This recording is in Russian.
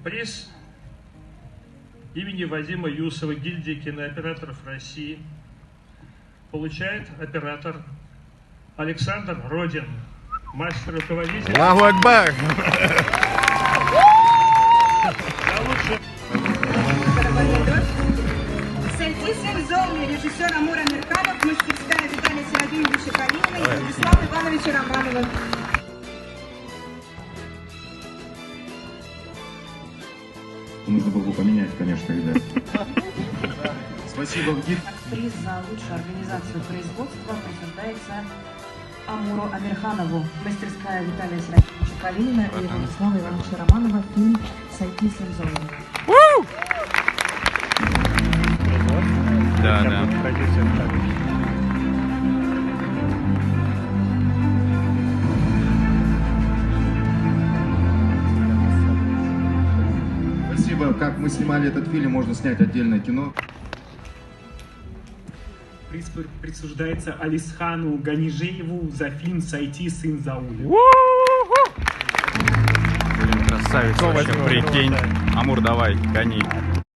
Приз имени Вадима Юсова гильдии кинооператоров России получает оператор Александр Родин, мастер-руководитель. Аллаху Акбар! Сойти сын Золли, режиссер Амур Амирханов, мастерская Виталия Серафимовича Калинина и Владислава Ивановича Романова. Нужно было бы поменять, конечно, ребят. Спасибо, ГИД. Приз за лучшую организацию производства присуждается Амуру Амирханову, мастерская Виталия Серафимовича Калинина и Владислава Ивановича Романова, фильм «Сойти сын Золли». Да, да. Спасибо. Как мы снимали этот фильм, можно снять отдельное кино. Приз присуждается Алисхану Ганижееву за фильм «Сойти сын Заули». Блин, красавец вообще, прикинь. Амур, давай, гони.